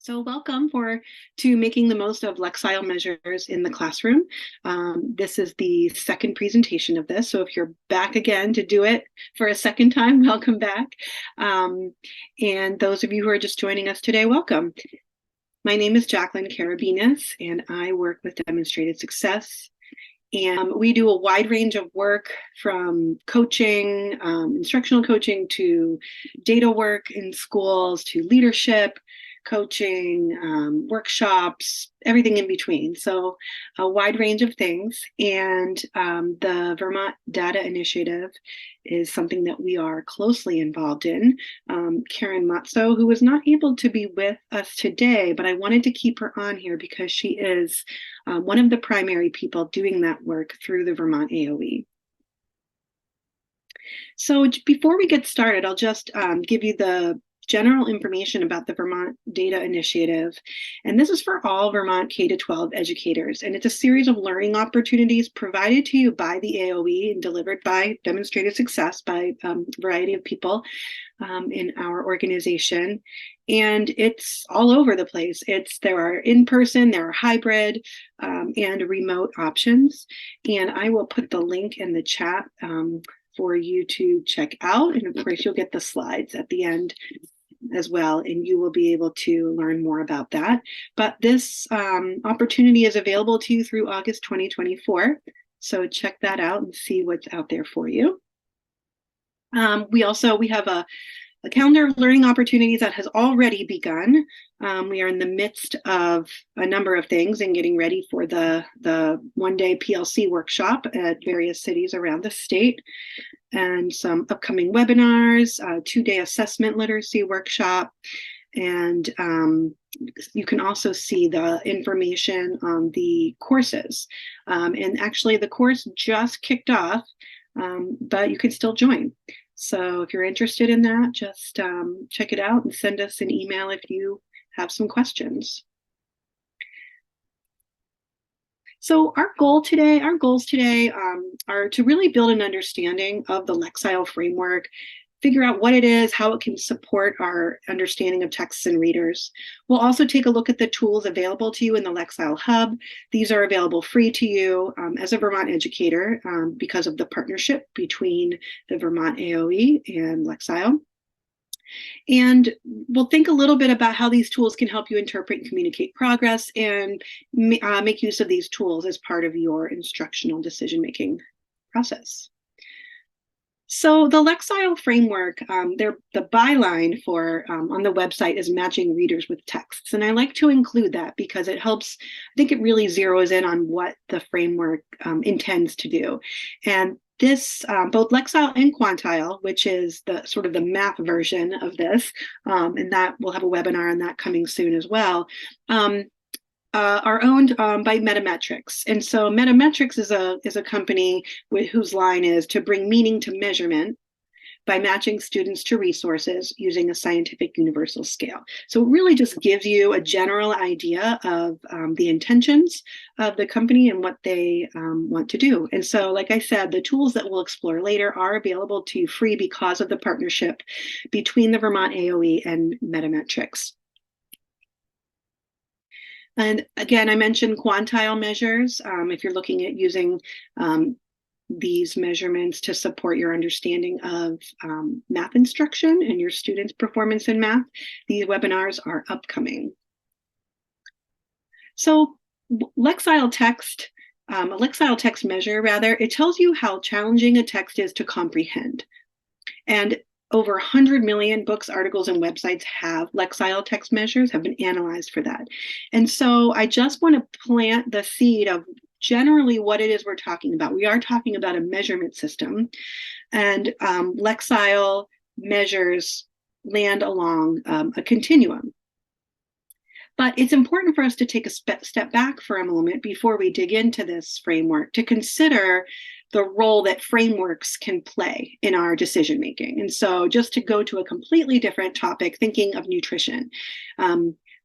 So welcome to making the most of Lexile measures in the classroom. This is the second presentation of this. So if you're back again to do it for a second time, welcome back. And those of you who are just joining us today, welcome. My name is Jacqueline Carabinas, and I work with Demonstrated Success. And we do a wide range of work from coaching, instructional coaching, to data work in schools, to leadership coaching, workshops, everything in between. So a wide range of things. And the Vermont Data Initiative is something that we are closely involved in. Karen Matzo, who was not able to be with us today, but I wanted to keep her on here because she is one of the primary people doing that work through the Vermont AOE. So before we get started, I'll just give you the general information about the Vermont Data Initiative. And this is for all Vermont K-12 educators. And it's a series of learning opportunities provided to you by the AOE and delivered by Demonstrated Success by a variety of people in our organization. And it's all over the place. There are in-person, there are hybrid, and remote options. And I will put the link in the chat for you to check out. And of course, you'll get the slides at the end as well, and you will be able to learn more about that. But this opportunity is available to you through August 2024. So check that out and see what's out there for you. We have a calendar of learning opportunities that has already begun. We are in the midst of a number of things and getting ready for the one-day PLC workshop at various cities around the state, and some upcoming webinars, two-day assessment literacy workshop, and you can also see the information on the courses. And actually, the course just kicked off, but you can still join. So if you're interested in that, just check it out and send us an email if you have some questions. So our goals today are to really build an understanding of the Lexile framework, figure out what it is, how it can support our understanding of texts and readers. We'll also take a look at the tools available to you in the Lexile Hub. These are available free to you as a Vermont educator because of the partnership between the Vermont AOE and Lexile. And we'll think a little bit about how these tools can help you interpret and communicate progress, and make use of these tools as part of your instructional decision-making process. So the Lexile framework, the byline for on the website is matching readers with texts. And I like to include that because it helps, I think it really zeroes in on what the framework intends to do. And this, both Lexile and Quantile, which is the sort of the math version of this, and that we'll have a webinar on that coming soon as well, are owned by Metametrics. And so Metametrics is a company whose line is to bring meaning to measurement by matching students to resources using a scientific universal scale. So it really just gives you a general idea of the intentions of the company and what they want to do. And so, like I said, the tools that we'll explore later are available to you free because of the partnership between the Vermont AOE and Metametrics. And again, I mentioned quantile measures. If you're looking at using these measurements to support your understanding of math instruction and your students' performance in math, these webinars are upcoming. So Lexile text, a Lexile text measure, rather, it tells you how challenging a text is to comprehend. And over 100 million books, articles, and websites have Lexile text measures, have been analyzed for that. And so I just want to plant the seed of generally what it is we're talking about. We are talking about a measurement system, and Lexile measures land along a continuum. But it's important for us to take a step back for a moment before we dig into this framework to consider the role that frameworks can play in our decision making. And so just to go to a completely different topic, thinking of nutrition.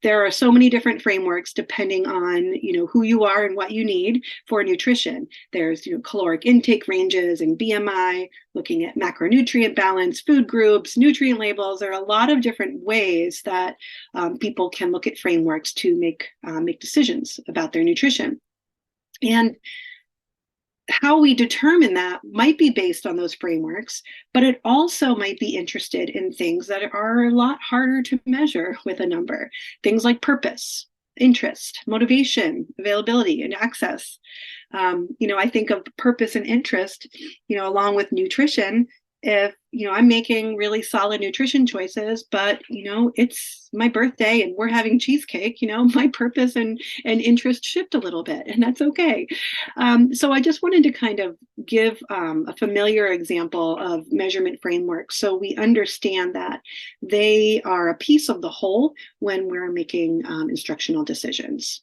there are so many different frameworks depending on, who you are and what you need for nutrition. There's, caloric intake ranges and BMI, looking at macronutrient balance, food groups, nutrient labels. There are a lot of different ways that people can look at frameworks to make decisions about their nutrition. And how we determine that might be based on those frameworks, but it also might be interested in things that are a lot harder to measure with a number. Things like purpose, interest, motivation, availability, and access. I think of purpose and interest, along with nutrition. If, I'm making really solid nutrition choices, but, it's my birthday and we're having cheesecake, my purpose and interest shift a little bit, and that's okay. So I just wanted to kind of give a familiar example of measurement frameworks so we understand that they are a piece of the whole when we're making instructional decisions.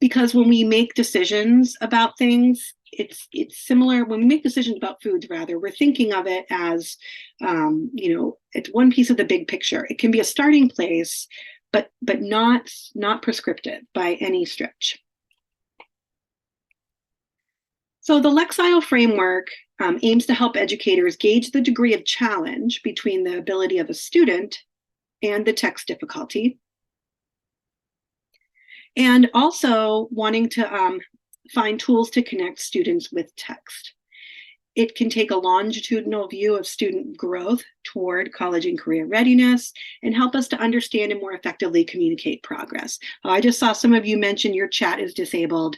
Because when we make decisions about things, it's similar. When we make decisions about foods, rather, we're thinking of it as, it's one piece of the big picture. It can be a starting place, but not prescriptive by any stretch. So the Lexile framework aims to help educators gauge the degree of challenge between the ability of a student and the text difficulty, and also wanting to find tools to connect students with text. It can take a longitudinal view of student growth toward college and career readiness and help us to understand and more effectively communicate progress. I just saw some of you mention your chat is disabled.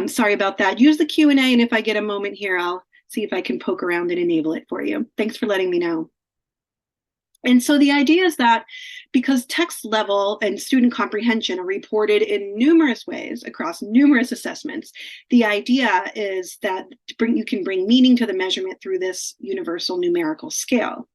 Sorry about that. Use the Q&A, and if I get a moment here, I'll see if I can poke around and enable it for you. Thanks for letting me know. And so the idea is that because text level and student comprehension are reported in numerous ways across numerous assessments, the idea is that you can bring meaning to the measurement through this universal numerical scale.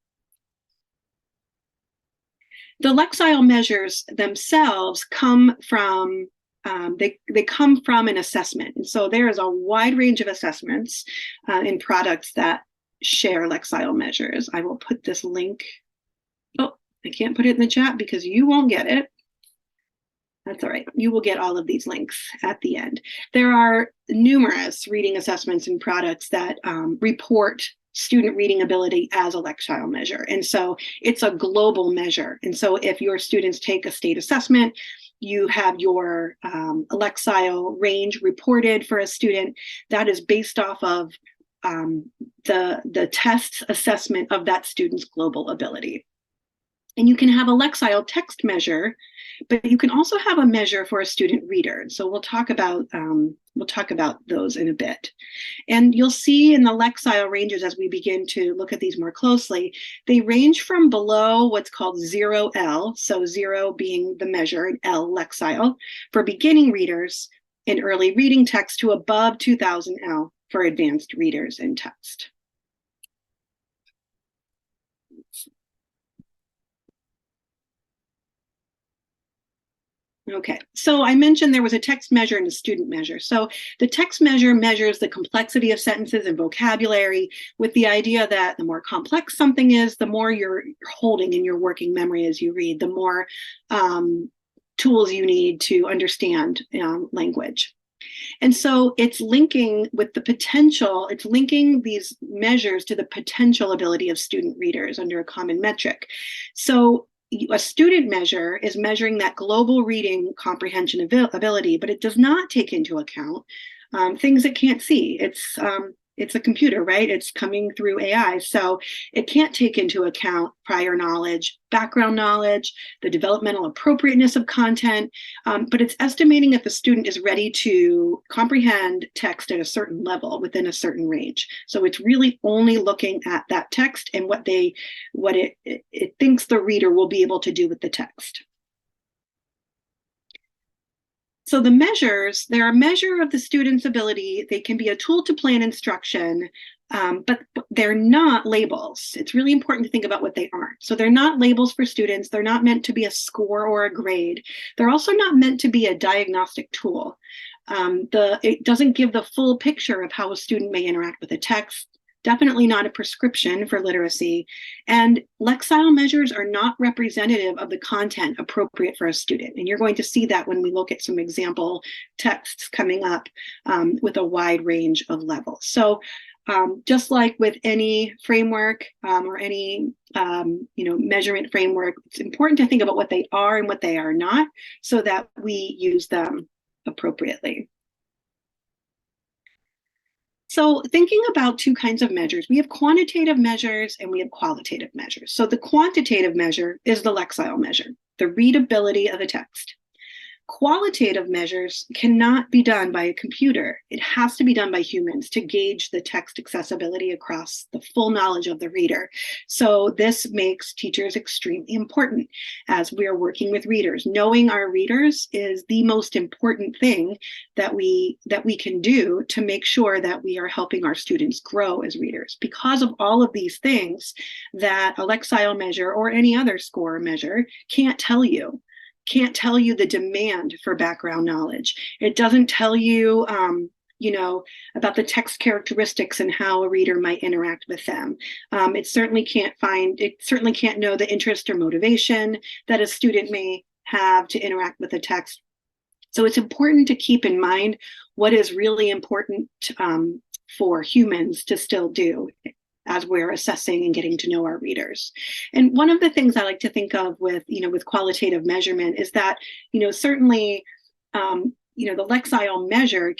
The Lexile measures themselves come from they come from an assessment. And so there is a wide range of assessments in products that share Lexile measures. I will put this link. Oh, I can't put it in the chat because you won't get it. That's all right. You will get all of these links at the end. There are numerous reading assessments and products that report student reading ability as a Lexile measure. And so it's a global measure. And so if your students take a state assessment, you have your Lexile range reported for a student that is based off of the test assessment of that student's global ability. And you can have a Lexile text measure, but you can also have a measure for a student reader. So we'll talk about those in a bit. And you'll see in the Lexile ranges as we begin to look at these more closely, they range from below what's called 0L, so 0 being the measure and L Lexile for beginning readers in early reading text to above 2000L for advanced readers in text. Okay, so I mentioned there was a text measure and a student measure. So the text measure measures the complexity of sentences and vocabulary with the idea that the more complex something is, the more you're holding in your working memory as you read, the more tools you need to understand language. And so it's linking with the potential, it's linking these measures to the potential ability of student readers under a common metric. So a student measure is measuring that global reading comprehension ability, but it does not take into account things it can't see. It's a computer, right? It's coming through AI. So it can't take into account prior knowledge, background knowledge, the developmental appropriateness of content, but it's estimating if a student is ready to comprehend text at a certain level within a certain range. So it's really only looking at that text and what it thinks the reader will be able to do with the text. So the measures, they're a measure of the student's ability. They can be a tool to plan instruction, but they're not labels. It's really important to think about what they aren't. So they're not labels for students. They're not meant to be a score or a grade. They're also not meant to be a diagnostic tool. It doesn't give the full picture of how a student may interact with a text, definitely not a prescription for literacy. And Lexile measures are not representative of the content appropriate for a student. And you're going to see that when we look at some example texts coming up with a wide range of levels. So just like with any framework or any measurement framework, it's important to think about what they are and what they are not so that we use them appropriately. So thinking about two kinds of measures, we have quantitative measures and we have qualitative measures. So the quantitative measure is the Lexile measure, the readability of a text. Qualitative measures cannot be done by a computer. It has to be done by humans to gauge the text accessibility across the full knowledge of the reader. So this makes teachers extremely important as we are working with readers. Knowing our readers is the most important thing that we can do to make sure that we are helping our students grow as readers. Because of all of these things that a Lexile measure or any other score measure can't tell you the demand for background knowledge. It doesn't tell you, about the text characteristics and how a reader might interact with them. It certainly can't know the interest or motivation that a student may have to interact with a text. So it's important to keep in mind what is really important for humans to still do as we're assessing and getting to know our readers. And one of the things I like to think of with qualitative measurement is that, certainly, the Lexile measure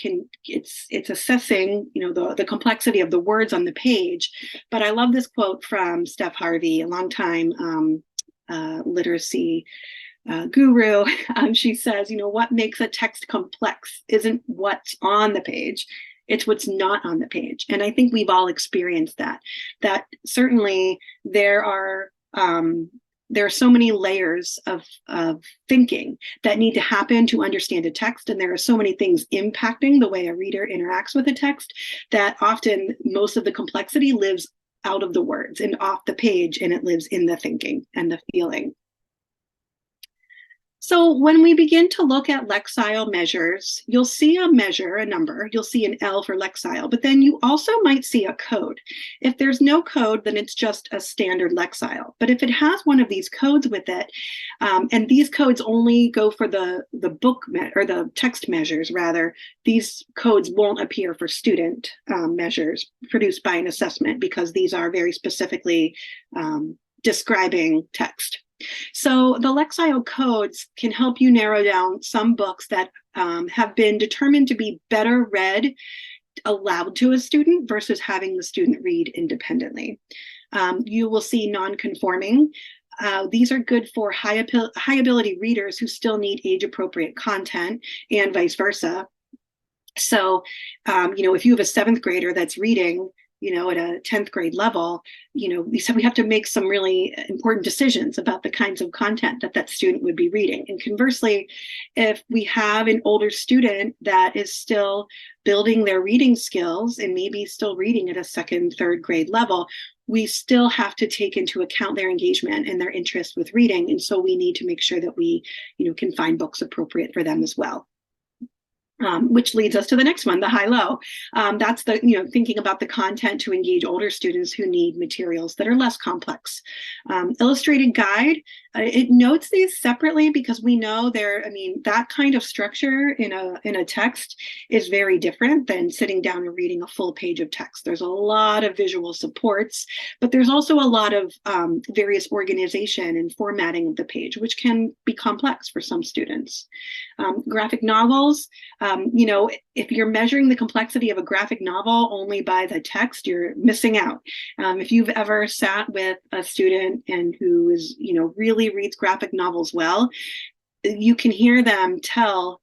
it's assessing, the complexity of the words on the page. But I love this quote from Steph Harvey, a longtime literacy guru. She says, what makes a text complex isn't what's on the page. It's what's not on the page. And I think we've all experienced that certainly there are so many layers of thinking that need to happen to understand a text. And there are so many things impacting the way a reader interacts with a text that often most of the complexity lives out of the words and off the page, and it lives in the thinking and the feeling. So when we begin to look at Lexile measures, you'll see a number, you'll see an L for Lexile, but then you also might see a code. If there's no code, then it's just a standard Lexile. But if it has one of these codes with it, and these codes only go for the book or the text measures, rather, these codes won't appear for student measures produced by an assessment because these are very specifically describing text. So the Lexile codes can help you narrow down some books that have been determined to be better read aloud to a student versus having the student read independently. You will see non-conforming. These are good for high ability readers who still need age-appropriate content and vice versa. So, if you have a 7th grader that's reading at a 10th grade level, we said we have to make some really important decisions about the kinds of content that student would be reading. And conversely, if we have an older student that is still building their reading skills and maybe still reading at a 2nd, 3rd grade level, we still have to take into account their engagement and their interest with reading. And so we need to make sure that we, can find books appropriate for them as well. Which leads us to the next one, the high-low. That's thinking about the content to engage older students who need materials that are less complex. Illustrated guide, it notes these separately because we know that kind of structure in a text is very different than sitting down and reading a full page of text. There's a lot of visual supports, but there's also a lot of various organization and formatting of the page, which can be complex for some students. Graphic novels, if you're measuring the complexity of a graphic novel only by the text, you're missing out. If you've ever sat with a student and who is, really reads graphic novels well, you can hear them tell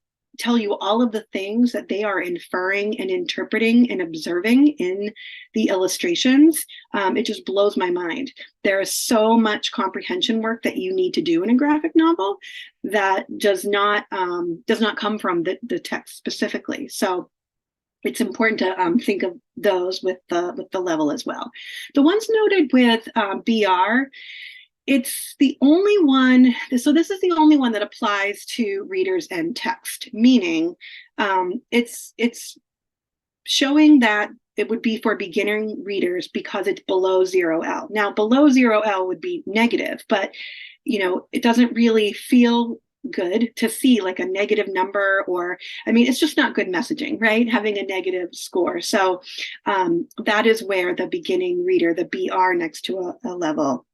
you all of the things that they are inferring and interpreting and observing in the illustrations. It just blows my mind. There is so much comprehension work that you need to do in a graphic novel that does not come from the text specifically. So it's important to think of those with the level as well. The ones noted with BR, it's the only one, so this is the only one that applies to readers and text, meaning it's showing that it would be for beginning readers because it's below 0L. Now, below 0L would be negative, but it doesn't really feel good to see like a negative number, or it's just not good messaging, right? Having a negative score. So that is where the beginning reader, the BR next to a level,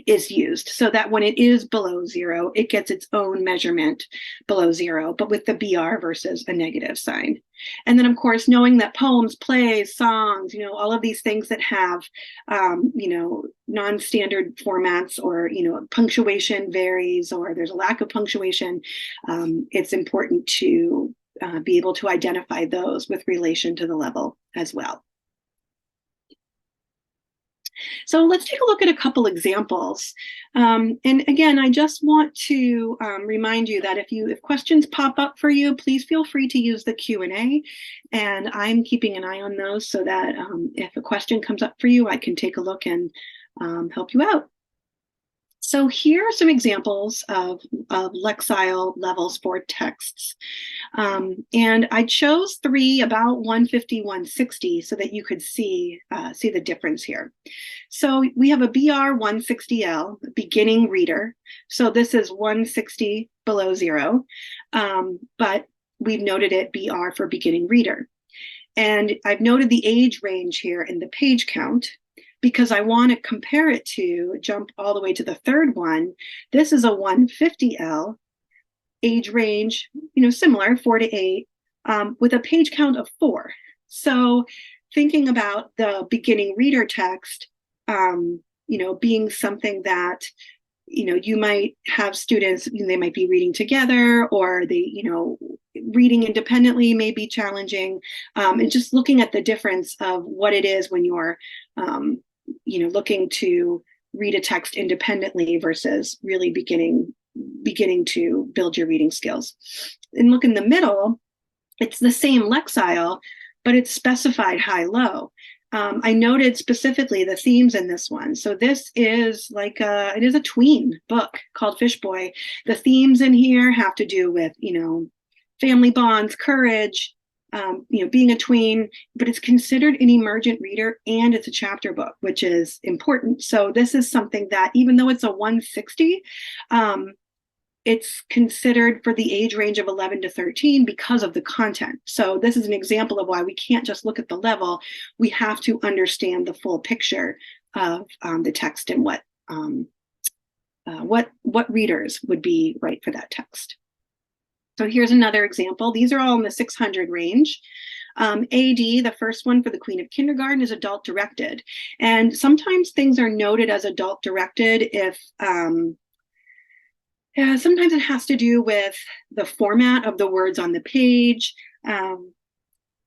is used, so that when it is below 0, it gets its own measurement below 0, but with the BR versus a negative sign. And then, of course, knowing that poems, plays, songs, all of these things that have, non-standard formats, or, punctuation varies, or there's a lack of punctuation, it's important to be able to identify those with relation to the level as well. So let's take a look at a couple examples. And again, I just want to remind you that if questions pop up for you, please feel free to use the Q&A. And I'm keeping an eye on those so that if a question comes up for you, I can take a look and help you out. So here are some examples of Lexile levels for texts. And I chose 3 about 150, 160 so that you could see the difference here. So we have a BR 160L, beginning reader. So this is 160 below 0, but we've noted it BR for beginning reader. And I've noted the age range here in the page count, because I want to compare it to, jump all the way to the third one. This is a 150L, age range, similar, 4 to 8, with a page count of 4. So thinking about the beginning reader text, being something that, you might have students, they might be reading together, or they, reading independently may be challenging. And just looking at the difference of what it is when you're, looking to read a text independently versus really beginning to build your reading skills. And look in the middle, it's the same Lexile, but it's specified high-low. I noted specifically the themes in this one. So this is it is a tween book called Fish Boy. The themes in here have to do with, family bonds, courage, being a tween, but it's considered an emergent reader, and it's a chapter book, which is important. So this is something that, even though it's a 160, it's considered for the age range of 11 to 13 because of the content. So this is an example of why we can't just look at the level. We have to understand the full picture of the text and what readers would be right for that text. So here's another example. These are all in the 600 range. AD, the first one for the Queen of Kindergarten, is adult directed. And sometimes things are noted as adult directed if sometimes it has to do with the format of the words on the page.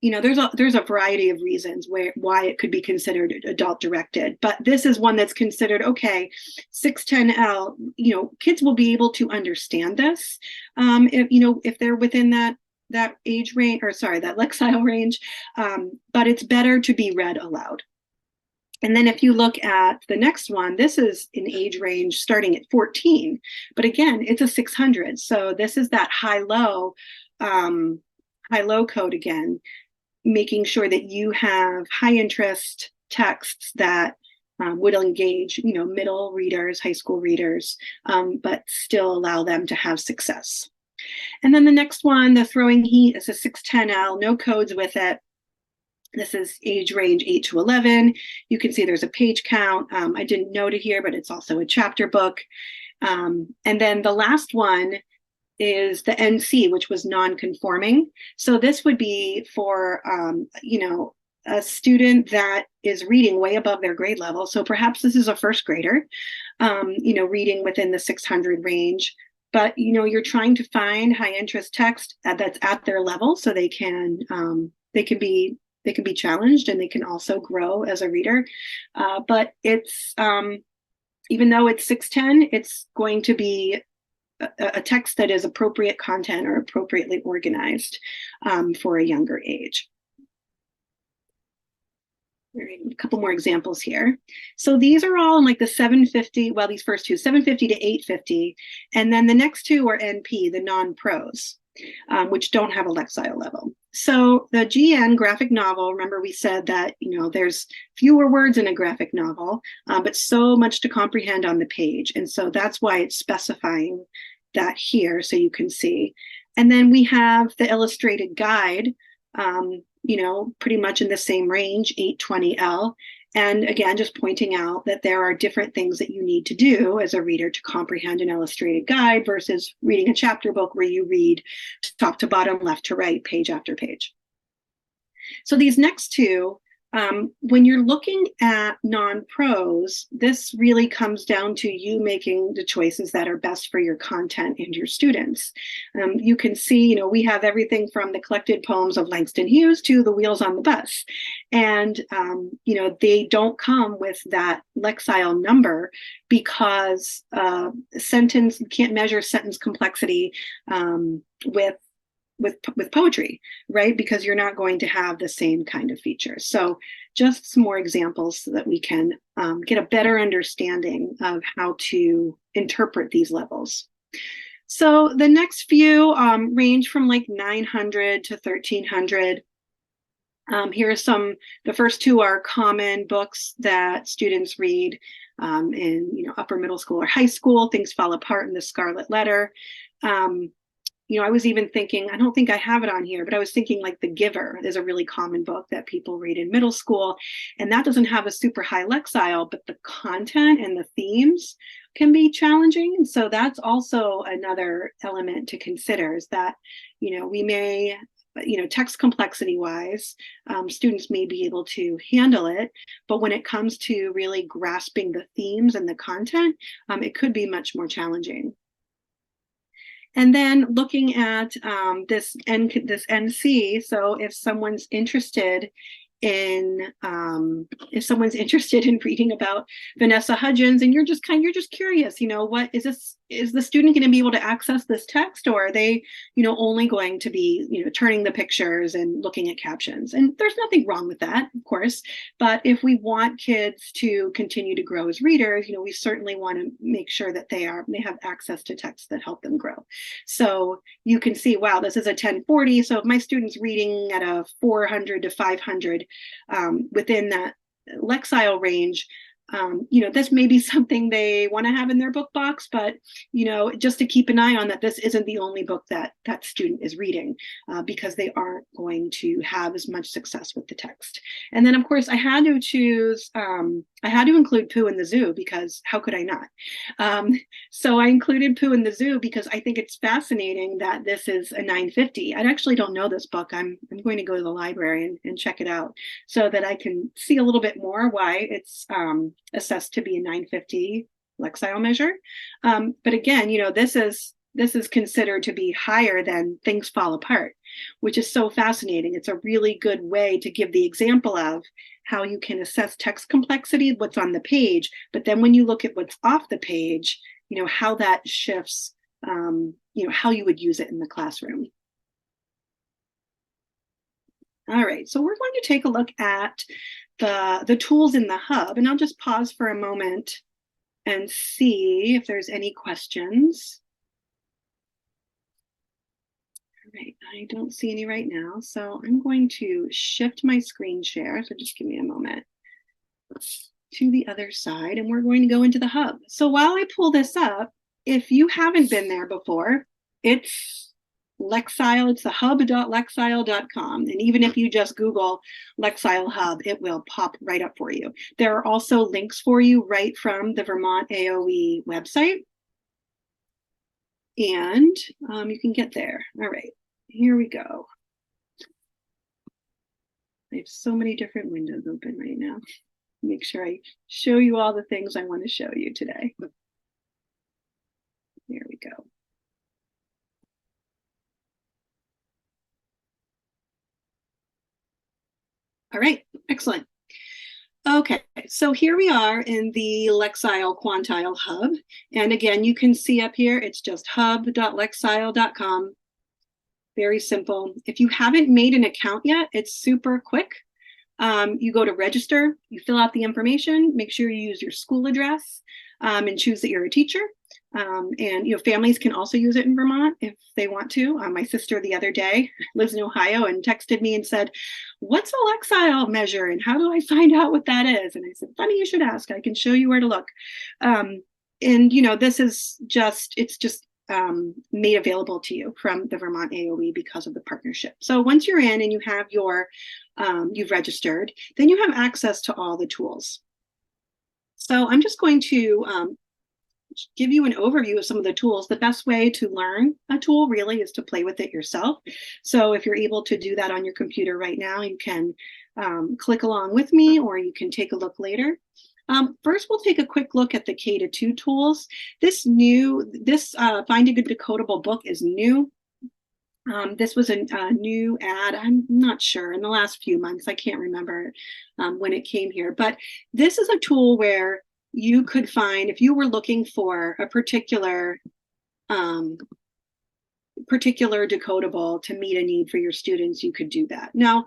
There's a variety of reasons why it could be considered adult directed, but this is one that's considered, okay, 610L, kids will be able to understand this if they're within that age range, or sorry, that Lexile range, but it's better to be read aloud. And then if you look at the next one, this is an age range starting at 14, but again, it's a 600. So this is that high-low code again, making sure that you have high interest texts that would engage, middle readers, high school readers, but still allow them to have success. And then the next one, the Throwing Heat, is a 610L, no codes with it. This is age range 8 to 11. You can see there's a page count. I didn't note it here, but it's also a chapter book. And then the last one is the NC, which was non-conforming. So this would be for, a student that is reading way above their grade level. So perhaps this is a first grader, reading within the 600 range. But, you're trying to find high interest text that's at their level, so they can be challenged, and they can also grow as a reader. But it's, even though it's 610, it's going to be a text that is appropriate content or appropriately organized for a younger age. A couple more examples here. So these are all in the 750, well, these first two, 750 to 850. And then the next two are NP, the non-pros. which don't have a Lexile level. So the GN graphic novel, remember we said that, there's fewer words in a graphic novel, but so much to comprehend on the page. And so that's why it's specifying that here so you can see. And then we have the illustrated guide, pretty much in the same range, 820L. And again, just pointing out that there are different things that you need to do as a reader to comprehend an illustrated guide versus reading a chapter book where you read top to bottom, left to right, page after page. So these next two, when you're looking at non-pros, this really comes down to you making the choices that are best for your content and your students. You can see, we have everything from the collected poems of Langston Hughes to the Wheels on the Bus. And, they don't come with that Lexile number because sentence, you can't measure sentence complexity with poetry, right? Because you're not going to have the same kind of features. So just some more examples so that we can get a better understanding of how to interpret these levels. So the next few range from like 900 to 1300. Here are the first two are common books that students read in upper middle school or high school. Things Fall Apart in the Scarlet Letter. I was even thinking, I don't think I have it on here, but I was thinking like The Giver is a really common book that people read in middle school. And that doesn't have a super high Lexile, but the content and the themes can be challenging. And so that's also another element to consider is that, we may, text complexity wise, students may be able to handle it. But when it comes to really grasping the themes and the content, it could be much more challenging. And then looking at this NC, so if someone's interested in reading about Vanessa Hudgens, and you're just curious, what is this? Is the student going to be able to access this text, or are they, only going to be, turning the pictures and looking at captions? And there's nothing wrong with that, of course. But if we want kids to continue to grow as readers, we certainly want to make sure that they have access to texts that help them grow. So you can see, wow, this is a 1040. So if my student's reading at a 400 to 500 within that Lexile range, this may be something they want to have in their book box, but, just to keep an eye on that this isn't the only book that that student is reading because they aren't going to have as much success with the text. And then, of course, I had to include Pooh in the Zoo because how could I not? So I included Pooh in the Zoo because I think it's fascinating that this is a 950. I actually don't know this book. I'm going to go to the library and check it out so that I can see a little bit more why it's assessed to be a 950 Lexile measure. But again, this is considered to be higher than Things Fall Apart, which is so fascinating. It's a really good way to give the example of how you can assess text complexity, what's on the page, but then when you look at what's off the page, how that shifts, how you would use it in the classroom. All right, so we're going to take a look at the tools in the hub, and I'll just pause for a moment and see if there's any questions. All right, I don't see any right now, so I'm going to shift my screen share, so just give me a moment, to the other side, and we're going to go into the hub. So while I pull this up, if you haven't been there before, it's Lexile, it's the hub.lexile.com. And even if you just Google Lexile Hub, it will pop right up for you. There are also links for you right from the Vermont AOE website. And you can get there. All right, here we go. I have so many different windows open right now. Make sure I show you all the things I want to show you today. There we go. All right, excellent. Okay, so here we are in the Lexile Quantile Hub. And again, you can see up here, it's just hub.lexile.com. Very simple. If you haven't made an account yet, it's super quick. You go to register, you fill out the information, make sure you use your school address. and choose that you're a teacher. And families can also use it in Vermont if they want to. My sister the other day lives in Ohio and texted me and said, "What's a Lexile measure and how do I find out what that is?" And I said, "Funny you should ask. I can show you where to look." And this is it's just made available to you from the Vermont AOE because of the partnership. So once you're in and you have you've registered, then you have access to all the tools. So I'm just going to give you an overview of some of the tools. The best way to learn a tool really is to play with it yourself. So if you're able to do that on your computer right now, you can click along with me, or you can take a look later. First, we'll take a quick look at the K-2 tools. This Find a Good Decodable book is new. This was a new ad. I'm not sure, in the last few months. I can't remember when it came here. But this is a tool where you could find, if you were looking for a particular decodable to meet a need for your students, you could do that. Now,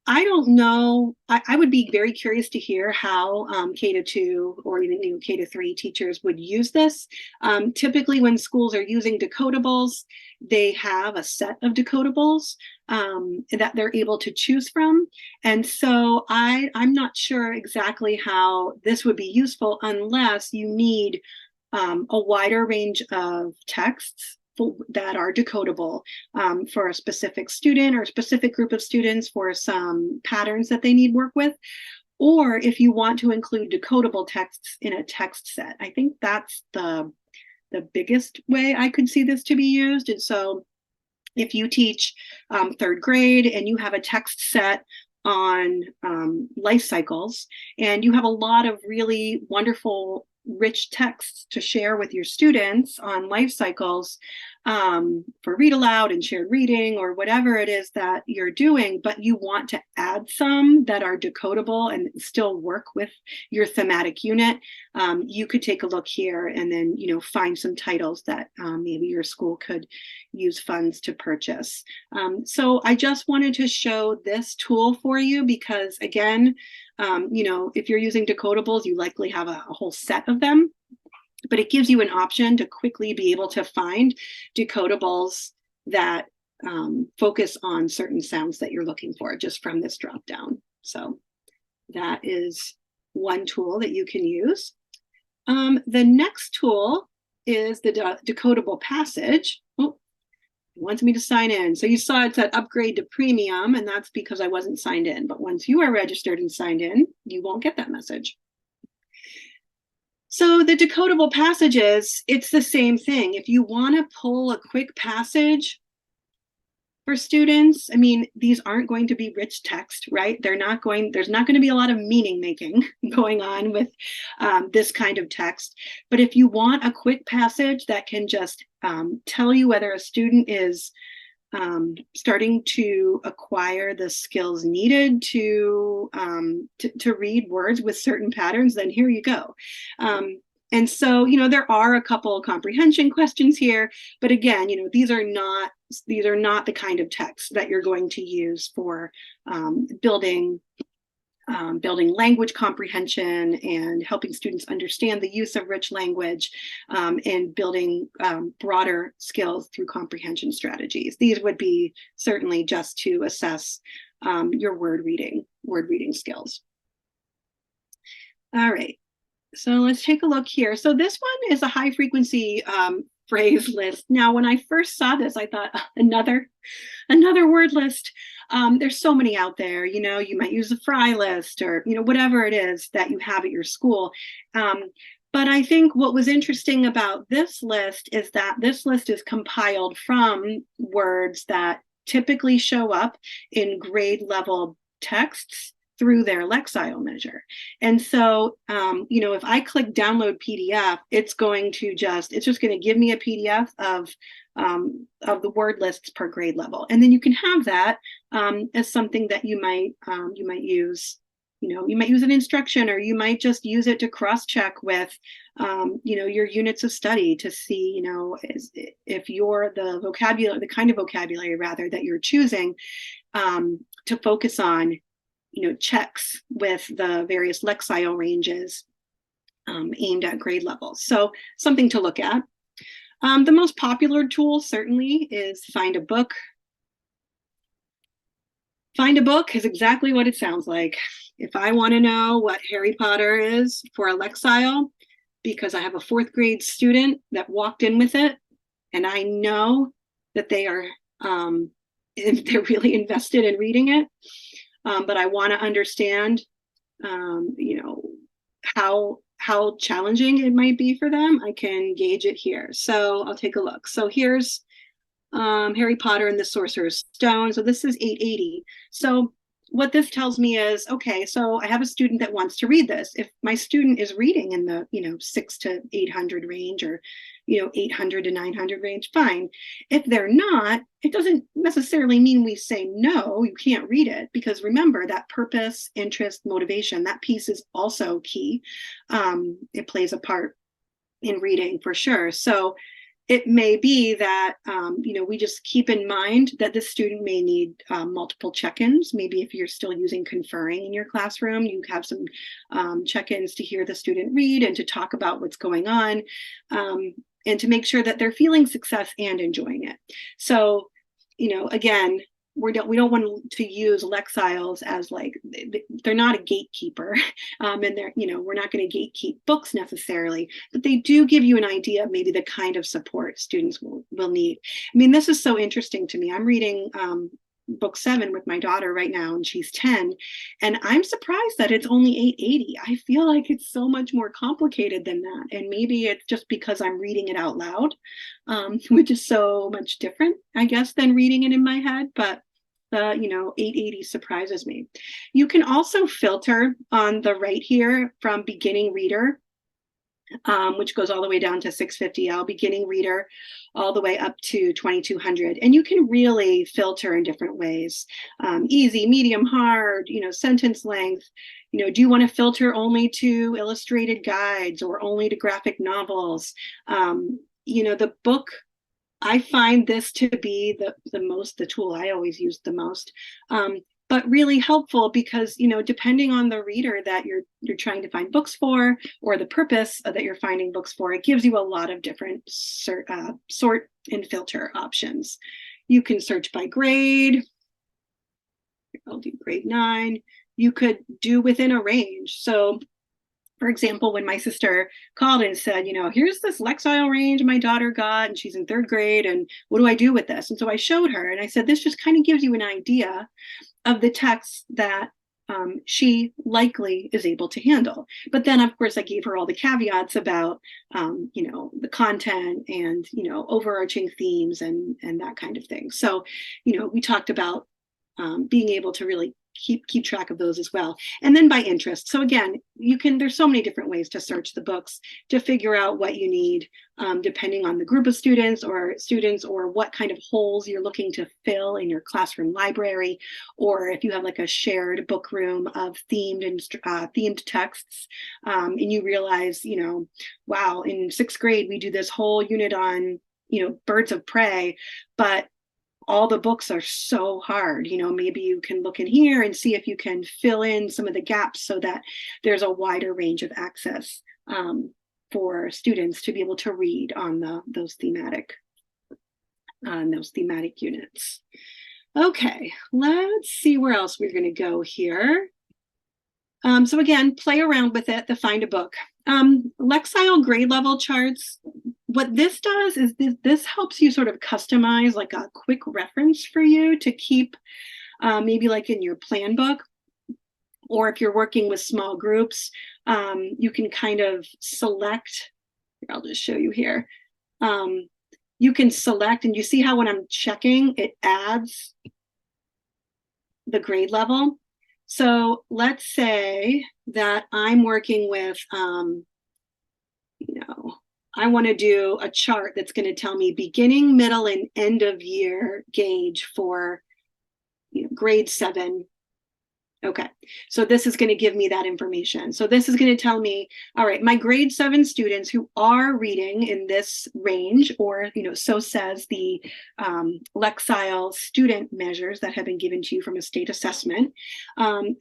I don't know. I would be very curious to hear how K-2 or even K-3 teachers would use this. Typically, when schools are using decodables, they have a set of decodables that they're able to choose from. And so I'm not sure exactly how this would be useful unless you need a wider range of texts that are decodable for a specific student or a specific group of students for some patterns that they need work with, or if you want to include decodable texts in a text set. I think that's the biggest way I could see this to be used. And so if you teach third grade and you have a text set on life cycles, and you have a lot of really wonderful rich texts to share with your students on life cycles for read aloud and shared reading or whatever it is that you're doing, but you want to add some that are decodable and still work with your thematic unit, you could take a look here and then find some titles that maybe your school could use funds to purchase. So I just wanted to show this tool for you because, again, if you're using decodables, you likely have a whole set of them, but it gives you an option to quickly be able to find decodables that focus on certain sounds that you're looking for just from this drop down. So that is one tool that you can use. The next tool is the decodable passage. Oh, it wants me to sign in. So you saw it said upgrade to premium, and that's because I wasn't signed in. But once you are registered and signed in, you won't get that message. So the decodable passages, it's the same thing. If you want to pull a quick passage for students, I mean, these aren't going to be rich text, right? There's not going to be a lot of meaning making going on with this kind of text. But if you want a quick passage that can just tell you whether a student is starting to acquire the skills needed to read words with certain patterns, then here you go. And so, there are a couple of comprehension questions here, but again, these are not the kind of text that you're going to use for building language comprehension and helping students understand the use of rich language and building broader skills through comprehension strategies. These would be certainly just to assess your word reading skills. All right, so let's take a look here. So this one is a high frequency phrase list. Now, when I first saw this, I thought another word list. There's so many out there. You might use a fry list or whatever it is that you have at your school. But I think what was interesting about this list is that this list is compiled from words that typically show up in grade level texts through their Lexile measure. And so, if I click download PDF, it's just going to give me a PDF of the word lists per grade level. And then you can have that as something that you might use. You might use an instruction, or you might just use it to cross-check with, your units of study to see, if you're the kind of vocabulary rather that you're choosing to focus on, checks with the various Lexile ranges aimed at grade levels. So something to look at. The most popular tool certainly is Find a Book. Find a Book is exactly what it sounds like. If I want to know what Harry Potter is for a Lexile, because I have a fourth grade student that walked in with it, and I know that they are they're really invested in reading it, but I want to understand, you know, how challenging it might be for them. I can gauge it here. So I'll take a look. So here's Harry Potter and the Sorcerer's Stone. So this is 880. So what this tells me is, okay, so I have a student that wants to read this. If my student is reading in the, 6 to 800 range, or, 800 to 900 range, fine. If they're not, it doesn't necessarily mean we say, no, you can't read it, because remember that purpose, interest, motivation, that piece is also key. It plays a part in reading for sure. So it may be that, we just keep in mind that the student may need multiple check-ins. Maybe if you're still using conferring in your classroom, you have some check-ins to hear the student read and to talk about what's going on, and to make sure that they're feeling success and enjoying it. So, again, we don't want to use Lexiles as like, they're not a gatekeeper, and they're, we're not going to gatekeep books necessarily, but they do give you an idea of maybe the kind of support students will need. I mean, this is so interesting to me. I'm reading book 7 with my daughter right now, and she's 10, and I'm surprised that it's only 880. I feel like it's so much more complicated than that, and maybe it's just because I'm reading it out loud, which is so much different, I guess, than reading it in my head. But 880 surprises me. You can also filter on the right here from beginning reader, which goes all the way down to 650L, beginning reader, all the way up to 2200. And you can really filter in different ways. Easy, medium, hard, sentence length. Do you want to filter only to illustrated guides or only to graphic novels? The book, I find this to be the tool I always use the most, but really helpful because, depending on the reader that you're trying to find books for, or the purpose that you're finding books for, it gives you a lot of different sort and filter options. You can search by grade. I'll do grade 9. You could do within a range. So, for example, when my sister called and said, here's this Lexile range my daughter got, and she's in 3rd grade, and what do I do with this? And so I showed her, and I said, this just kind of gives you an idea of the text that she likely is able to handle. But then, of course, I gave her all the caveats about, the content and, overarching themes and that kind of thing. So, we talked about being able to really keep track of those as well. And then by interest. So again, there's so many different ways to search the books to figure out what you need, depending on the group of students or what kind of holes you're looking to fill in your classroom library, or if you have like a shared book room of themed texts, and you realize, wow, in 6th grade, we do this whole unit on, birds of prey, but all the books are so hard. Maybe you can look in here and see if you can fill in some of the gaps so that there's a wider range of access for students to be able to read on those thematic units. Okay, let's see where else we're going to go here. So again, play around with it to find a book. Lexile grade level charts, what this does is this helps you sort of customize like a quick reference for you to keep, maybe like in your plan book, or if you're working with small groups, you can kind of select, I'll just show you here. You can select, and you see how when I'm checking, it adds the grade level. So let's say that I'm working with, I want to do a chart that's going to tell me beginning, middle, and end of year gauge for grade 7 Okay, so this is going to give me that information. So this is going to tell me, all right, my grade 7 students who are reading in this range, or, so says the Lexile student measures that have been given to you from a state assessment,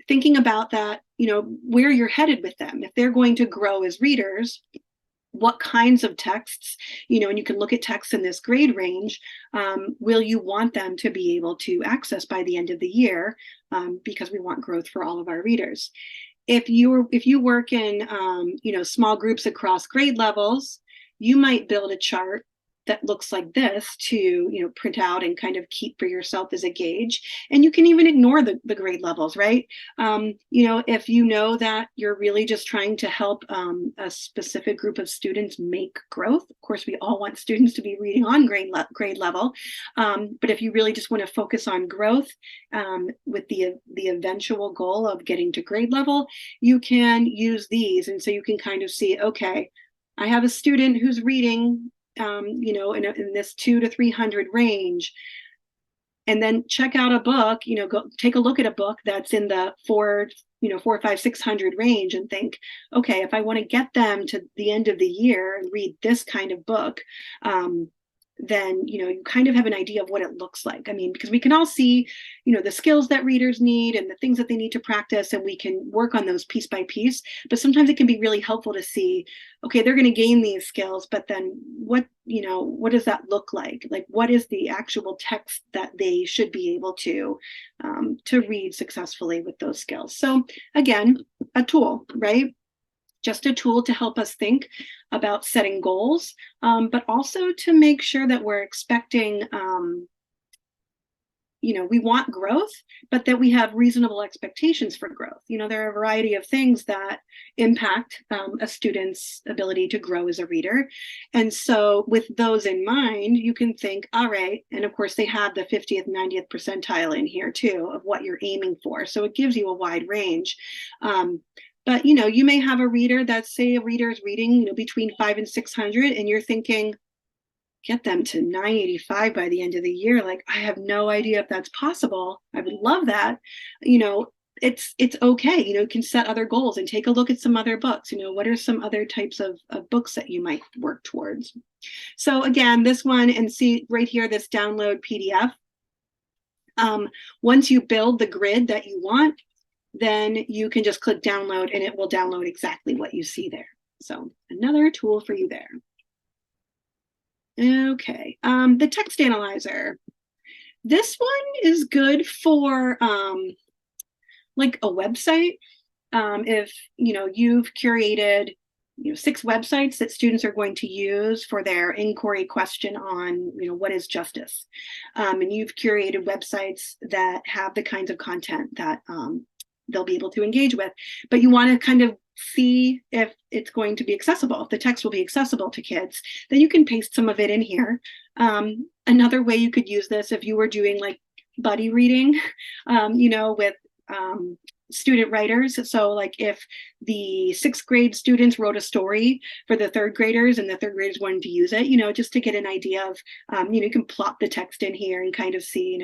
thinking about that, where you're headed with them. If they're going to grow as readers, what kinds of texts, and you can look at texts in this grade range, will you want them to be able to access by the end of the year, because we want growth for all of our readers. If you work in small groups across grade levels, you might build a chart that looks like this to print out and kind of keep for yourself as a gauge. And you can even ignore the grade levels, right? If you know that you're really just trying to help a specific group of students make growth. Of course, we all want students to be reading on grade level, but if you really just want to focus on growth, with the eventual goal of getting to grade level, you can use these. And so you can kind of see, okay, I have a student who's reading in this 200 to 300 range, and then check out a book, go take a look at a book that's in the 400, 500, 600 range, and think, okay, if I want to get them to the end of the year and read this kind of book, then you kind of have an idea of what it looks like. I mean, because we can all see the skills that readers need and the things that they need to practice, and we can work on those piece by piece. But sometimes it can be really helpful to see, okay, they're going to gain these skills, but then what does that look like? Like, what is the actual text that they should be able to read successfully with those skills? So again, a tool, right? Just a tool to help us think about setting goals, but also to make sure that we're expecting, we want growth, but that we have reasonable expectations for growth. There are a variety of things that impact a student's ability to grow as a reader. And so with those in mind, you can think, all right, and of course they have the 50th, 90th percentile in here too, of what you're aiming for. So it gives you a wide range. But, you may have a reader that's, say, a reader is reading, between 500 and 600, and you're thinking, get them to 985 by the end of the year. Like, I have no idea if that's possible. I would love that. It's okay. You can set other goals and take a look at some other books. What are some other types of books that you might work towards? So again, this one, and see right here, this download PDF. Once you build the grid that you want, then you can just click download and it will download exactly what you see there. So another tool for you there. Okay, the text analyzer. This one is good for like a website. If you've curated 6 websites that students are going to use for their inquiry question on what is justice, and you've curated websites that have the kinds of content that they'll be able to engage with, but you want to kind of see if it's going to be accessible, if the text will be accessible to kids, then you can paste some of it in here. Another way you could use this, if you were doing like buddy reading, with student writers. So like if the 6th grade students wrote a story for the 3rd graders and the 3rd graders wanted to use it, just to get an idea of, you can plop the text in here and kind of see,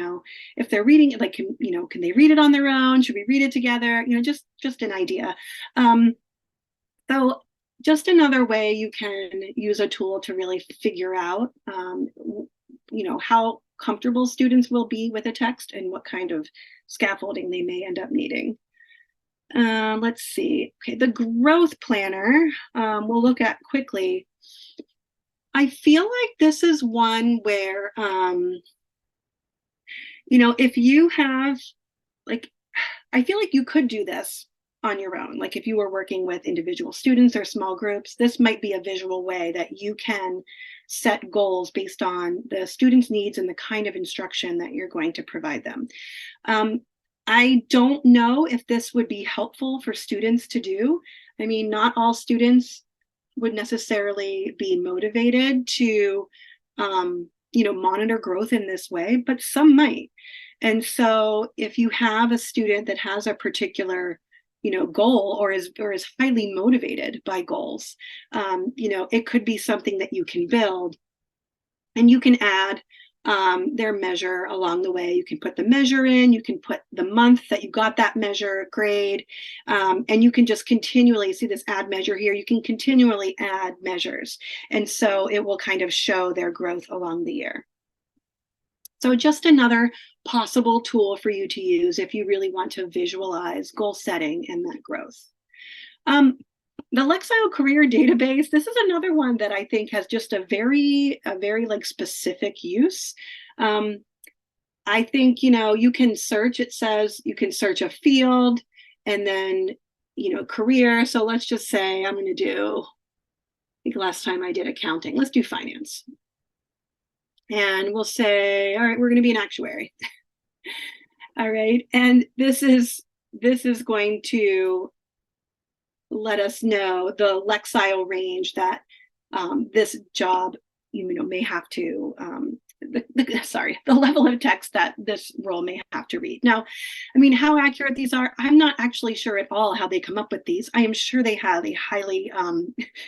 if they're reading it, like, can they read it on their own? Should we read it together? Just an idea. So just another way you can use a tool to really figure out, how comfortable students will be with a text and what kind of scaffolding they may end up needing. Let's see. Okay, the growth planner, we'll look at quickly. I feel like this is one where, if you have, like, I feel like you could do this on your own. Like if you were working with individual students or small groups, this might be a visual way that you can set goals based on the students' needs and the kind of instruction that you're going to provide them. I don't know if this would be helpful for students to do. I mean, not all students would necessarily be motivated to, monitor growth in this way, but some might. And so if you have a student that has a particular goal or is highly motivated by goals, it could be something that you can build, and you can add their measure along the way. You can put the measure in, you can put the month that you got that measure, grade, and you can just continually see this add measure here. You can continually add measures. And so it will kind of show their growth along the year. So just another possible tool for you to use if you really want to visualize goal setting and that growth. The Lexile Career Database, this is another one that I think has just a very like specific use. I think, you can search, it says you can search a field and then, career. So let's just say I'm going to do, I think last time I did accounting, let's do finance. And we'll say, all right, we're going to be an actuary. All right. And this is going to let us know the Lexile range that this job, may have to, the level of text that this role may have to read. Now, how accurate these are, I'm not actually sure at all how they come up with these. I am sure they have a highly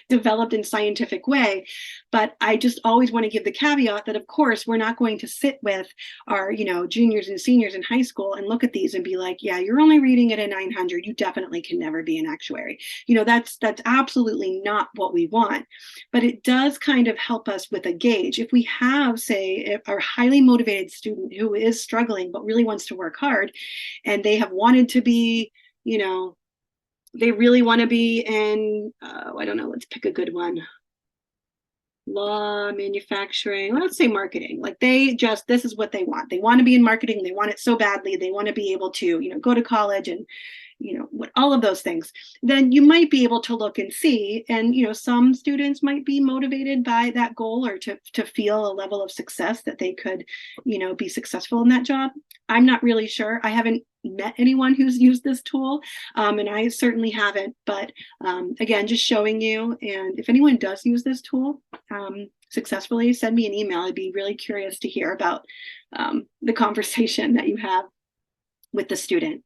developed and scientific way, but I just always want to give the caveat that, of course, we're not going to sit with our, juniors and seniors in high school and look at these and be like, yeah, you're only reading at a 900. You definitely can never be an actuary. That's absolutely not what we want, but it does kind of help us with a gauge. If we have, say, a highly motivated student who is struggling but really wants to work hard, and they have wanted to be, they really want to be in, I don't know, let's pick a good one. Law, manufacturing, let's say marketing. Like this is what they want. They want to be in marketing. They want it so badly. They want to be able to, go to college and all of those things. Then you might be able to look and see, and some students might be motivated by that goal or to feel a level of success that they could be successful in that job. I'm not really sure. I haven't met anyone who's used this tool, and I certainly haven't, but again, just showing you. And if anyone does use this tool successfully, send me an email. I'd be really curious to hear about the conversation that you have with the student.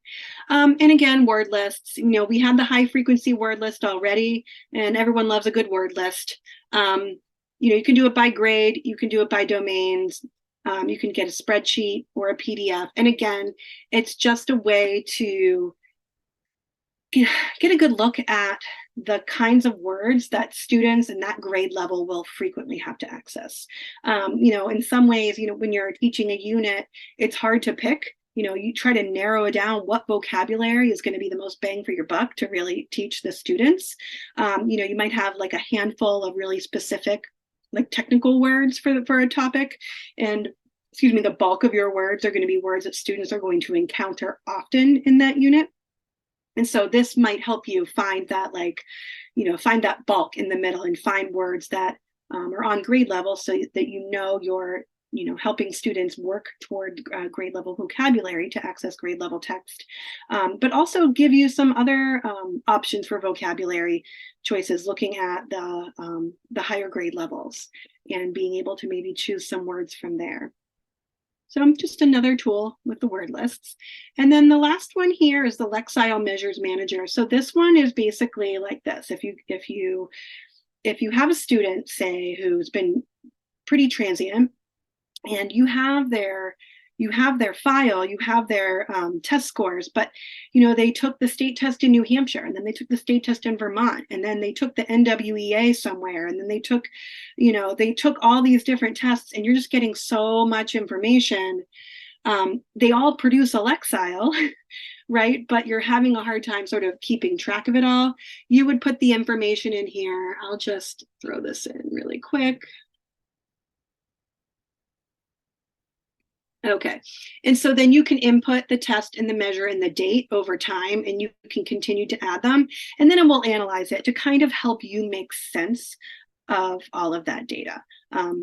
And again, word lists, we had the high frequency word list already, and everyone loves a good word list. You can do it by grade, you can do it by domains, you can get a spreadsheet or a PDF. And again, it's just a way to get a good look at the kinds of words that students in that grade level will frequently have to access. In some ways, when you're teaching a unit, it's hard to pick. You try to narrow it down what vocabulary is going to be the most bang for your buck to really teach the students. You might have like a handful of really specific, like technical words for a topic. And the bulk of your words are going to be words that students are going to encounter often in that unit. And so this might help you find that find that bulk in the middle and find words that are on grade level so that you're helping students work toward grade level vocabulary to access grade level text, but also give you some other options for vocabulary choices, looking at the higher grade levels and being able to maybe choose some words from there. So just another tool with the word lists. And then the last one here is the Lexile Measures Manager. So this one is basically like this. If you have a student, say, who's been pretty transient, and you have their file, you have their test scores, but they took the state test in New Hampshire, and then they took the state test in Vermont, and then they took the NWEA somewhere, and then they took all these different tests, and you're just getting so much information. They all produce a Lexile, right? But you're having a hard time sort of keeping track of it all. You would put the information in here. I'll just throw this in really quick. Okay, and so then you can input the test and the measure and the date over time, and you can continue to add them, and then it will analyze it to kind of help you make sense of all of that data.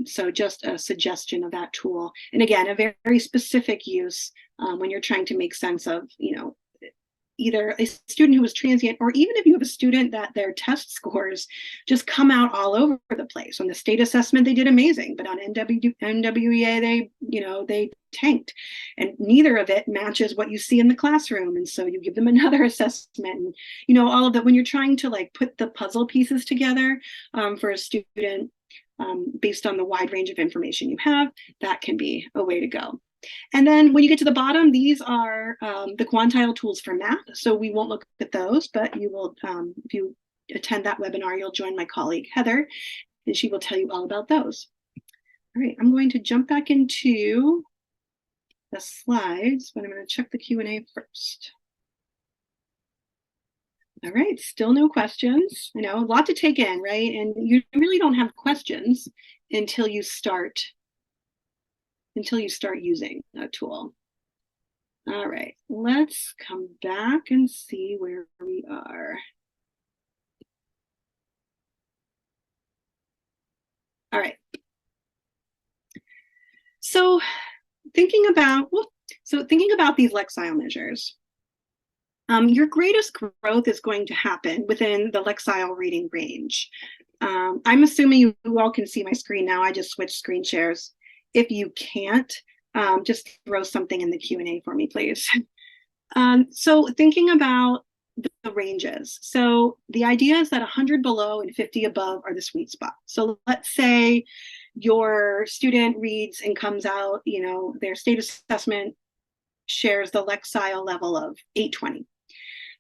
So just a suggestion of that tool. And again, a very, very specific use when you're trying to make sense of, either a student who was transient, or even if you have a student that their test scores just come out all over the place. On the state assessment, they did amazing, but on NWEA, they tanked, and neither of it matches what you see in the classroom. And so you give them another assessment, and all of that. When you're trying to put the puzzle pieces together for a student, based on the wide range of information you have, that can be a way to go. And then when you get to the bottom, these are the quantile tools for math. So we won't look at those, but you will, if you attend that webinar, you'll join my colleague, Heather, and she will tell you all about those. All right, I'm going to jump back into the slides, but I'm going to check the Q&A first. All right, still no questions. I know, a lot to take in, right? And you really don't have questions until you start using a tool. All right, let's come back and see where we are. All right. So thinking about these Lexile measures, your greatest growth is going to happen within the Lexile reading range. I'm assuming you all can see my screen now. I just switched screen shares. If you can't, just throw something in the Q&A for me, please. So thinking about the ranges. So the idea is that 100 below and 50 above are the sweet spot. So let's say your student reads and comes out, their state assessment shares the Lexile level of 820.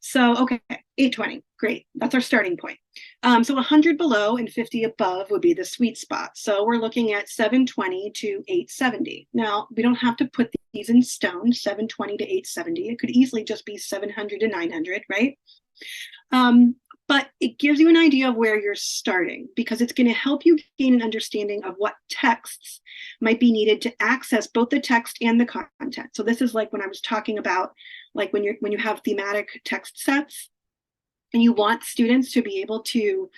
So, okay, 820, great. That's our starting point. So 100 below and 50 above would be the sweet spot. So we're looking at 720 to 870. Now, we don't have to put these in stone, 720 to 870. It could easily just be 700 to 900, right? But it gives you an idea of where you're starting, because it's going to help you gain an understanding of what texts might be needed to access both the text and the content. So this is like when I was talking about, like when you have thematic text sets and you want students to be able to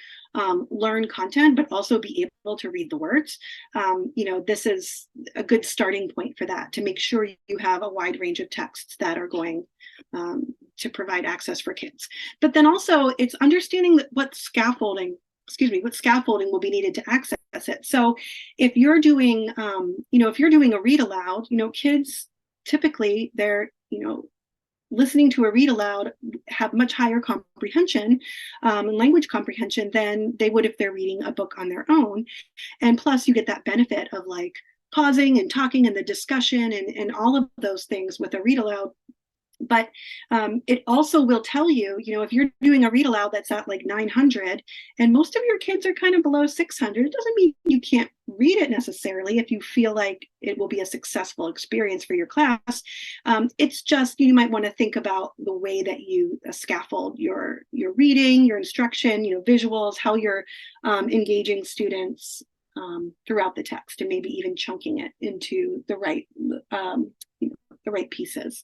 learn content, but also be able to read the words. This is a good starting point for that, to make sure you have a wide range of texts that are going to provide access for kids. But then also it's understanding what scaffolding will be needed to access it. So if you're doing, if you're doing a read aloud, kids typically they're, listening to a read aloud have much higher comprehension and language comprehension than they would if they're reading a book on their own. And plus you get that benefit of like pausing and talking and the discussion and all of those things with a read aloud. But it also will tell you, if you're doing a read aloud that's at like 900 and most of your kids are kind of below 600, it doesn't mean you can't read it necessarily if you feel like it will be a successful experience for your class. It's just, you might want to think about the way that you scaffold your reading, your instruction, visuals, how you're engaging students throughout the text, and maybe even chunking it into the right pieces.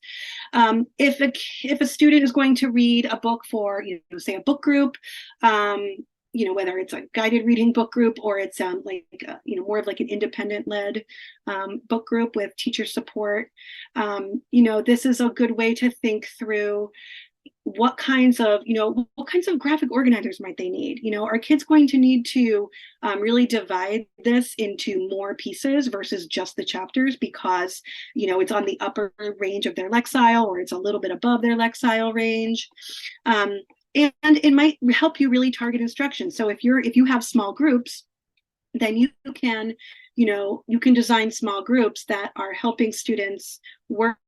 If a student is going to read a book for, say a book group, whether it's a guided reading book group or it's more of like an independent led book group with teacher support, this is a good way to think through what kinds of graphic organizers might they need. Are kids going to need to really divide this into more pieces versus just the chapters because it's on the upper range of their Lexile or it's a little bit above their Lexile range, and it might help you really target instruction. So if you have small groups, then you can design small groups that are helping students work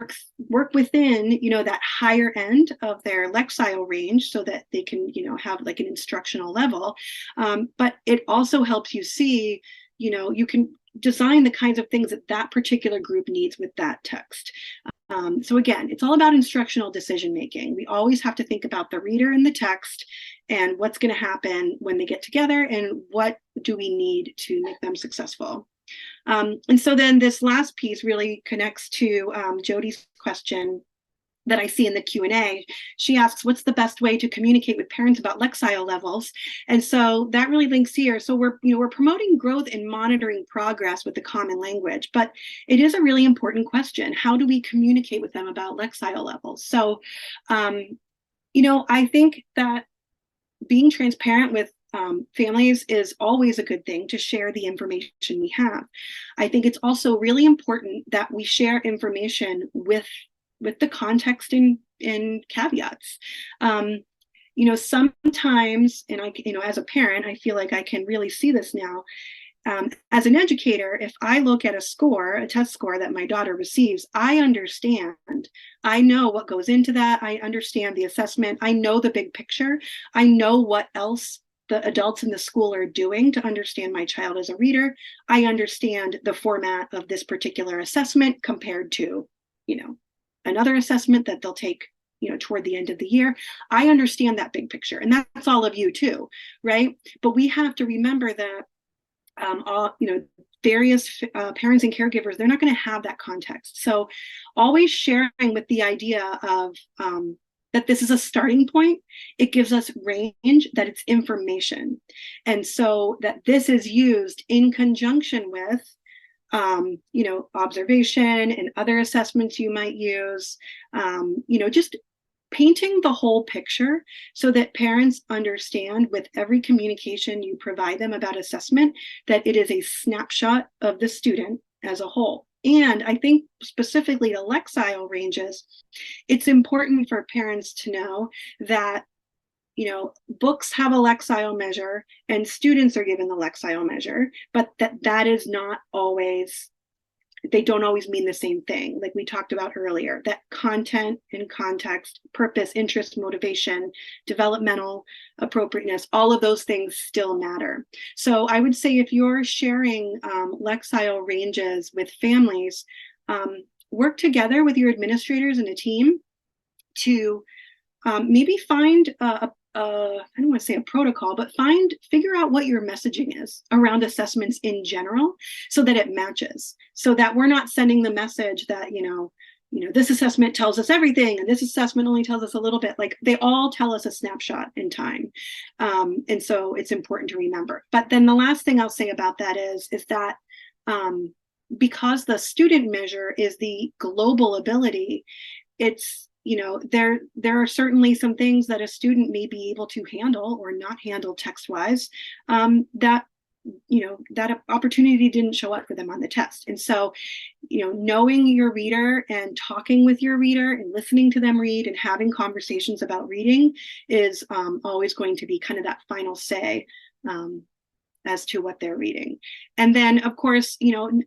within, that higher end of their Lexile range so that they can, have like an instructional level. But it also helps you see, you can design the kinds of things that particular group needs with that text. So again, it's all about instructional decision making. We always have to think about the reader and the text and what's going to happen when they get together and what do we need to make them successful. And so then this last piece really connects to Jody's question that I see in the Q&A. She asks, what's the best way to communicate with parents about Lexile levels? And so that really links here. So we're promoting growth and monitoring progress with the common language, but it is a really important question. How do we communicate with them about Lexile levels? So, I think that being transparent with families is always a good thing to share the information we have. I think it's also really important that we share information with the context and caveats. Sometimes, and as a parent, I feel like I can really see this now. As an educator, if I look at a score, a test score that my daughter receives, I understand. I know what goes into that. I understand the assessment. I know the big picture. I know what else the adults in the school are doing to understand my child as a reader. I understand the format of this particular assessment compared to, another assessment that they'll take, toward the end of the year. I understand that big picture, and that's all of you too, right? But we have to remember that various parents and caregivers, they're not going to have that context. So always sharing with the idea of that this is a starting point. It gives us range, that it's information. And so that this is used in conjunction with observation and other assessments you might use, just painting the whole picture so that parents understand with every communication you provide them about assessment that it is a snapshot of the student as a whole. And I think specifically to Lexile ranges, it's important for parents to know that books have a Lexile measure and students are given the Lexile measure, but that is not always, they don't always mean the same thing. Like we talked about earlier, that content and context, purpose, interest, motivation, developmental appropriateness, all of those things still matter. So I would say if you're sharing Lexile ranges with families, work together with your administrators and a team to maybe find I don't want to say a protocol, but figure out what your messaging is around assessments in general so that it matches, so that we're not sending the message that, this assessment tells us everything and this assessment only tells us a little bit. Like they all tell us a snapshot in time. And so it's important to remember. But then the last thing I'll say about that is that because the student measure is the global ability, it's, there are certainly some things that a student may be able to handle or not handle text-wise that opportunity didn't show up for them on the test. And so, knowing your reader and talking with your reader and listening to them read and having conversations about reading is always going to be kind of that final say as to what they're reading. And then, of course,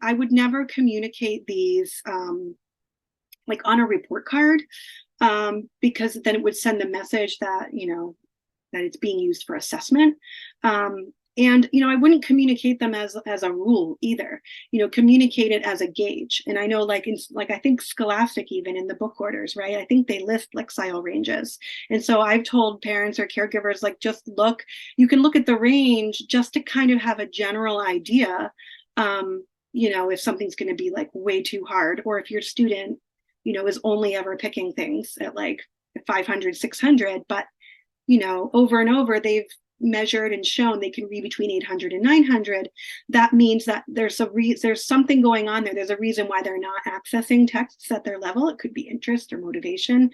I would never communicate these like on a report card, because then it would send the message that, that it's being used for assessment. And, I wouldn't communicate them as a rule either, communicate it as a gauge. And I know I think Scholastic, even in the book orders, right? I think they list Lexile ranges. And so I've told parents or caregivers, just look, you can look at the range just to kind of have a general idea, if something's going to be way too hard, or if your student is only ever picking things at 500, 600, but, over and over, they've measured and shown they can read between 800 and 900. That means that there's something going on there. There's a reason why they're not accessing texts at their level. It could be interest or motivation.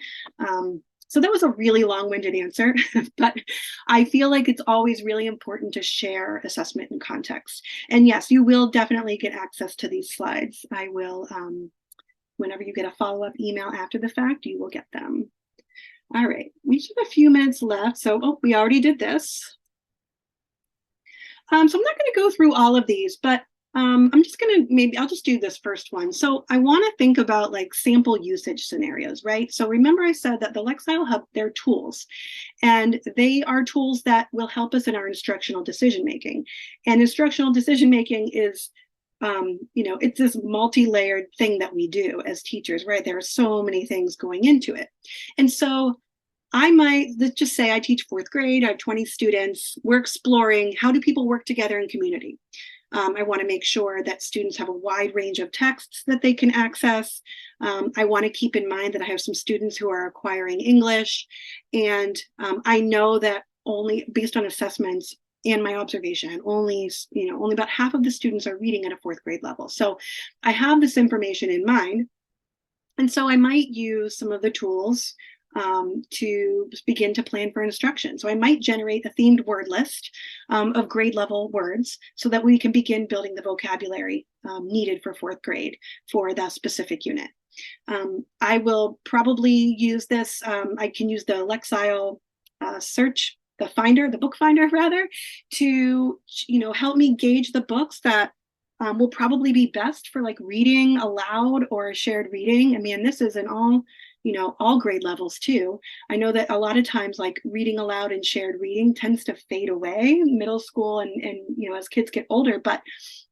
So that was a really long-winded answer, but I feel like it's always really important to share assessment and context. And yes, you will definitely get access to these slides. I will, whenever you get a follow-up email after the fact, you will get them. All right, we just have a few minutes left. So, we already did this. So I'm not going to go through all of these, but I'm just going to, I'll just do this first one. So I want to think about sample usage scenarios, right? So remember I said that the Lexile Hub, they're tools, and they are tools that will help us in our instructional decision-making. And instructional decision-making is it's this multi-layered thing that we do as teachers, right? There are so many things going into it. And so let's just say I teach fourth grade, I have 20 students. We're exploring how do people work together in community. I want to make sure that students have a wide range of texts that they can access. I want to keep in mind that I have some students who are acquiring English. And I know that only based on assessments, and my observation, only about half of the students are reading at a fourth grade level. So I have this information in mind. And so I might use some of the tools to begin to plan for instruction. So I might generate a themed word list of grade level words so that we can begin building the vocabulary needed for fourth grade for that specific unit. I will probably use this. I can use the Lexile search the book finder rather, to help me gauge the books that will probably be best for like reading aloud or shared reading. I mean, this is in all grade levels too. I know that a lot of times like reading aloud and shared reading tends to fade away in middle school and as kids get older. But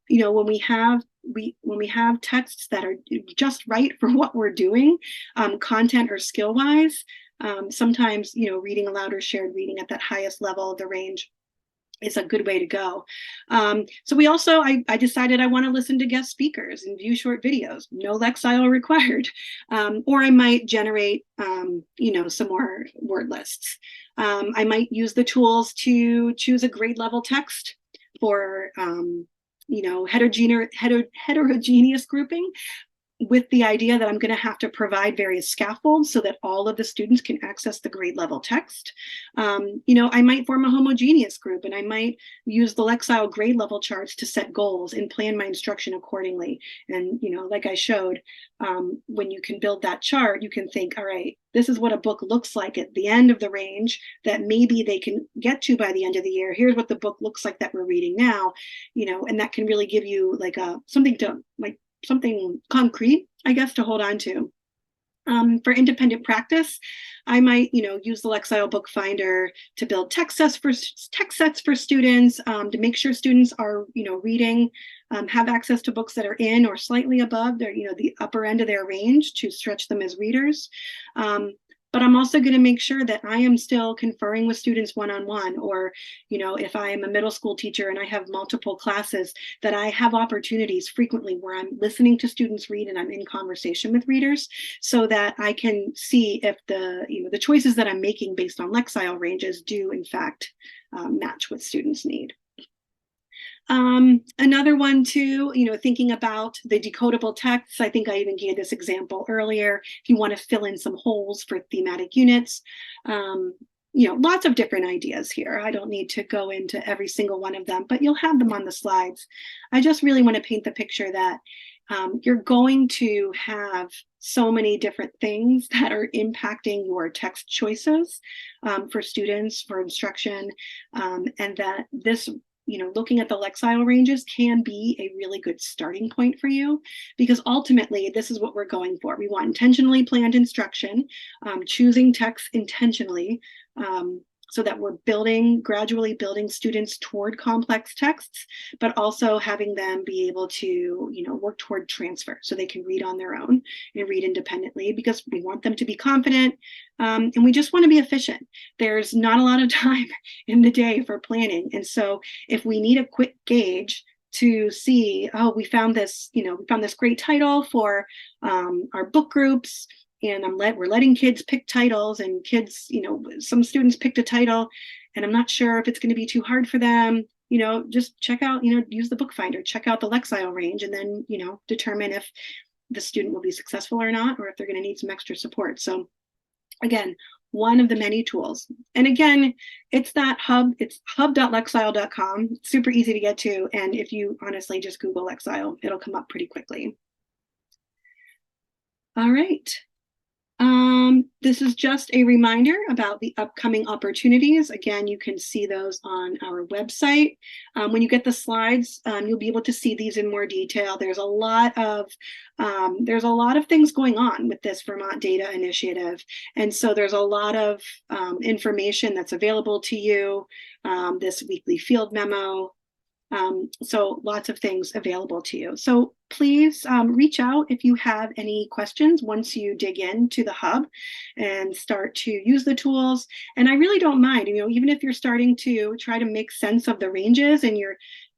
when we have texts that are just right for what we're doing, content or skill wise, sometimes reading aloud or shared reading at that highest level of the range is a good way to go. So we also, I decided I want to listen to guest speakers and view short videos, no Lexile required. Or I might generate, some more word lists. I might use the tools to choose a grade level text for, heterogeneous grouping, with the idea that I'm going to have to provide various scaffolds so that all of the students can access the grade level text. I might form a homogeneous group, and I might use the Lexile grade level charts to set goals and plan my instruction accordingly. And, like I showed, when you can build that chart, you can think, all right, this is what a book looks like at the end of the range that maybe they can get to by the end of the year. Here's what the book looks like that we're reading now, and that can really give you like something concrete, I guess, to hold on to. For independent practice, I might, use the Lexile Book Finder to build text sets for students, to make sure students are, reading, have access to books that are in or slightly above their, the upper end of their range to stretch them as readers. But I'm also going to make sure that I am still conferring with students one-on-one, or, if I am a middle school teacher and I have multiple classes, that I have opportunities frequently where I'm listening to students read and I'm in conversation with readers, so that I can see if the choices that I'm making based on Lexile ranges do in fact match what students need. Another one too, thinking about the decodable texts. I think I even gave this example earlier. If you want to fill in some holes for thematic units, lots of different ideas here. I don't need to go into every single one of them, but you'll have them on the slides. I just really want to paint the picture that you're going to have so many different things that are impacting your text choices for students, for instruction, and that this looking at the Lexile ranges can be a really good starting point for you, because ultimately this is what we're going for. We want intentionally planned instruction, choosing texts intentionally, so that we're gradually building students toward complex texts, but also having them be able to, work toward transfer so they can read on their own and read independently, because we want them to be confident, and we just want to be efficient. There's not a lot of time in the day for planning. And so if we need a quick gauge to see, oh, we found this great title for our book groups, and we're letting kids pick titles, and kids, some students picked a title and I'm not sure if it's going to be too hard for them, just check out, use the book finder, check out the Lexile range, and then, determine if the student will be successful or not, or if they're going to need some extra support. So again, one of the many tools. And again, it's that hub, it's hub.lexile.com. It's super easy to get to. And if you honestly just Google Lexile, it'll come up pretty quickly. All right. This is just a reminder about the upcoming opportunities. Again, you can see those on our website. When you get the slides, you'll be able to see these in more detail. There's a lot of things going on with this Vermont Data Initiative. And so there's a lot of information that's available to you, this weekly field memo. So lots of things available to you. So please reach out if you have any questions once you dig into the hub and start to use the tools. And I really don't mind, even if you're starting to try to make sense of the ranges and you're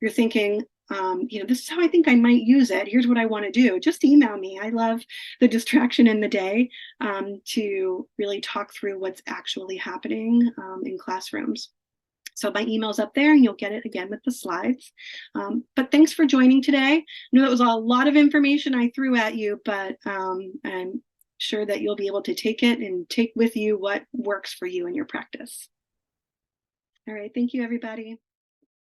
thinking, this is how I think I might use it. Here's what I want to do. Just email me. I love the distraction in the day to really talk through what's actually happening in classrooms. So my email's up there and you'll get it again with the slides. But thanks for joining today. I know that was a lot of information I threw at you, but I'm sure that you'll be able to take it and take with you what works for you in your practice. All right, thank you, everybody.